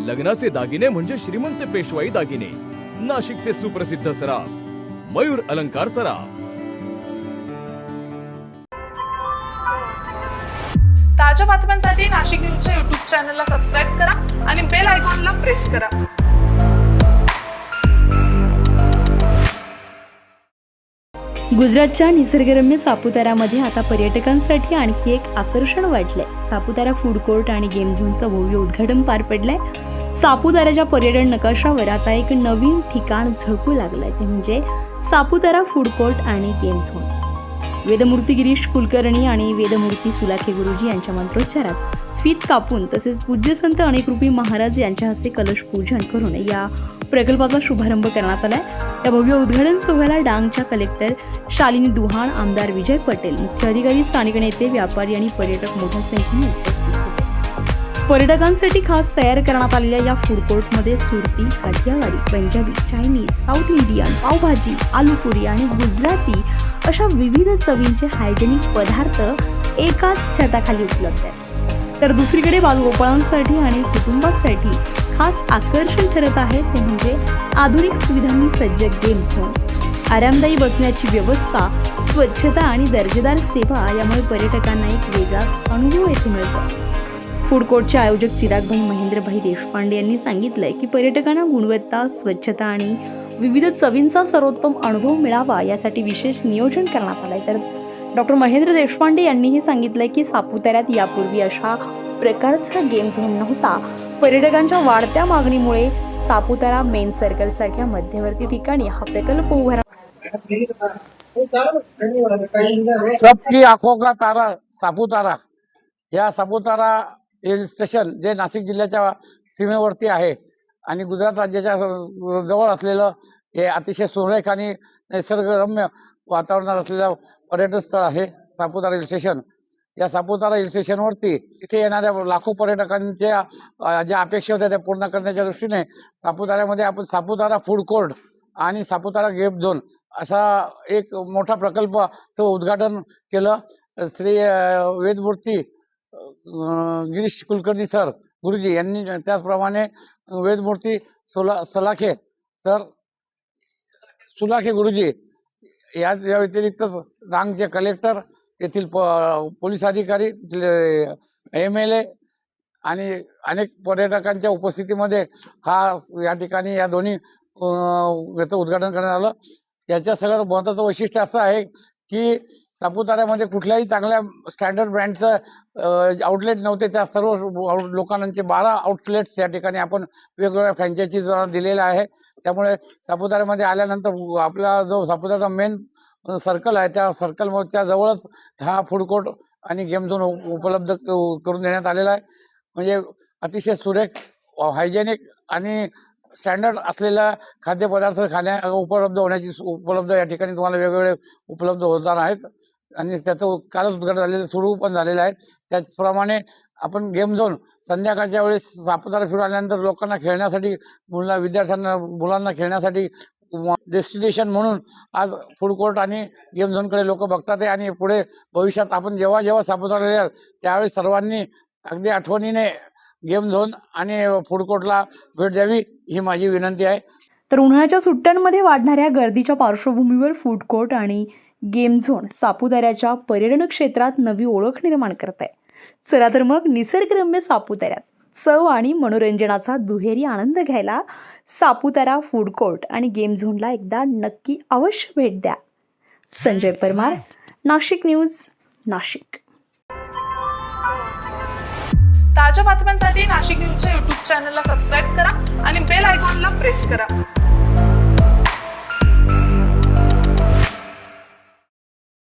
लग्नाचे दागिने म्हणजे श्रीमंत पेशवाई दागिने. नाशिकचे सुप्रसिद्ध सराफ मयूर अलंकार सराफ. ताज्या बातम्यांसाठी नाशिक न्यूजच्या YouTube चॅनलला सबस्क्राईब करा आणि बेल आयकॉनला प्रेस करा. गुजरातच्या निसर्गरम्य सापुतारामध्ये आता पर्यटकांसाठी आणखी एक आकर्षण वाढलंय. सापुतारा फूड कोर्ट आणि गेम झोनचं भव्य उद्घाटन पार पडलंय. सापुताराच्या पर्यटन नकाशावर आता एक नवीन ठिकाण झळकू लागलंय, ते म्हणजे सापुतारा फूड कोर्ट आणि गेम झोन. वेदमूर्ती गिरीश कुलकर्णी आणि वेदमूर्ती सुलाखे गुरुजी यांच्या मंत्रोच्चारात फीत कापून तसेच पूज्य संत अनेकरूपी महाराज यांच्या हस्ते कलश पूजन करून या प्रकल्पाचा शुभारंभ करण्यात आलाय. या भव्य उद्घाटन सोहळ्याला डांगच्या कलेक्टर शालिनी दुहाण, आमदार विजय पटेल, मुख्य अधिकारी, स्थानिक नेते, व्यापारी आणि पर्यटक मोठ्या संख्येने उपस्थित होते. पर्यटकांसाठी खास तयार करण्यात आलेल्या या फूड कोर्टमध्ये Surati, Kathiawadi, Punjabi, Chinese, south Indian, pav bhaji, aloo puri आणि गुजराती अशा विविध चवींचे हायजेनिक पदार्थ एकाच छताखाली उपलब्ध आहेत. तर दुसरीकडे बालगोपाळांसाठी आणि कुटुंबासाठी खास आकर्षण ठरत आहे ते म्हणजे आधुनिक सुविधांनी सज्ज गेम झोन. आरामदायी बसण्याची व्यवस्था, स्वच्छता आणि दर्जेदार सेवा यामुळे पर्यटकांना एक वेगळाच अनुभव येथे मिळतो. फूड कोर्टचे आयोजक चिरागभाई महेंद्रभाई देशपांडे यांनी सांगितलंय की पर्यटकांना गुणवत्ता, स्वच्छता आणि विविध चवींचा सर्वोत्तम अनुभव मिळावा यासाठी विशेष नियोजन करण्यात आलंय. तर डॉक्टर महेंद्र देशपांडे यांनीही सांगितलंय की सापुताऱ्यात यापूर्वी अशा प्रकारचा गेम झोन नव्हता. पर्यटकांच्या वाढत्या मागणीमुळे सापुतारा मेन सर्कल सारख्या मध्यवर्ती ठिकाणी हा प्रकल्प उभारा. सबकी आंखों का तारा सापुतारा. या सापुतारा हिल स्टेशन जे नाशिक जिल्ह्याच्या सीमेवरती आहे आणि गुजरात राज्याच्या जवळ असलेलं हे अतिशय सुरेख आणि निसर्गरम्य वातावरणात असलेलं पर्यटन स्थळ आहे सापुतारा हिल स्टेशन. या सापुतारा हिल स्टेशनवरती इथे येणाऱ्या लाखो पर्यटकांच्या ज्या अपेक्षा होत्या त्या पूर्ण करण्याच्या दृष्टीने सापुताऱ्यामध्ये आपण सापुतारा फूड कोर्ट आणि सापुतारा गेम झोन असा एक मोठा प्रकल्पाचं उद्घाटन केलं. श्री वेदमूर्ती गिरीश कुलकर्णी सर गुरुजी यांनी, त्याचप्रमाणे वेदमूर्ती सुलाखे गुरुजी या व्यतिरिक्त डांगचे कलेक्टर, येथील पोलीस अधिकारी, MLA आणि अनेक पर्यटकांच्या उपस्थितीमध्ये या ठिकाणी या दोन्ही याचं उद्घाटन करण्यात आलं. याच्या सगळ्यात महत्त्वाचं वैशिष्ट्य असं आहे की सापुताऱ्यामध्ये कुठल्याही चांगल्या स्टँडर्ड ब्रँडचं आउटलेट नव्हते. त्या सर्व लोकांचे 12 आउटलेट्स या ठिकाणी आपण वेगवेगळ्या फ्रँचायझीज दिलेल्या आहे. त्यामुळे सापुताऱ्यामध्ये आल्यानंतर आपला जो सापुताऱ्याचा मेन सर्कल आहे त्या सर्कलच्या जवळच हा फूड कोर्ट आणि गेम झोन उपलब्ध करून देण्यात आलेला आहे. म्हणजे अतिशय सुरेख, हायजेनिक आणि स्टँडर्ड असलेल्या खाद्यपदार्थ उपलब्ध या ठिकाणी तुम्हाला वेगवेगळे उपलब्ध होणार आहेत आणि त्याचं कालच उद्घाटन झालेलं, सुरू पण झालेलं आहे. त्याचप्रमाणे आपण गेम झोन संध्याकाळच्या वेळेस सापुतारा फिरून आल्यानंतर लोकांना खेळण्यासाठी, मुलांना खेळण्यासाठी डेस्टिनेशन म्हणून आज फूड कोर्ट आणि गेम झोनकडे लोक बघतात आहे. आणि पुढे भविष्यात आपण जेव्हा सापुतारा याल त्यावेळी सर्वांनी अगदी आठवणीने गेम झोन आणि फूड कोर्टला भेट द्यावी ही माझी विनंती आहे. तर उन्हाळ्याच्या सुट्ट्यांमध्ये वाढणाऱ्या गर्दीच्या पार्श्वभूमीवर फूड कोर्ट आणि गेम झोन सापुताऱ्याच्या पर्यटन क्षेत्रात नवी ओळख निर्माण करत आहे. चला तर मग निसर्गरम्य सापुताऱ्यात चव आणि मनोरंजनाचा दुहेरी आनंद घ्यायला सापुतारा फूड कोर्ट आणि गेम झोनला एकदा नक्की अवश्य भेट द्या. संजय परमार, नाशिक न्यूज, नाशिक. ताज्या बातम्यांसाठी नाशिक न्यूजच्या YouTube चॅनलला सबस्क्राईब करा आणि बेल आयकॉनला प्रेस करा.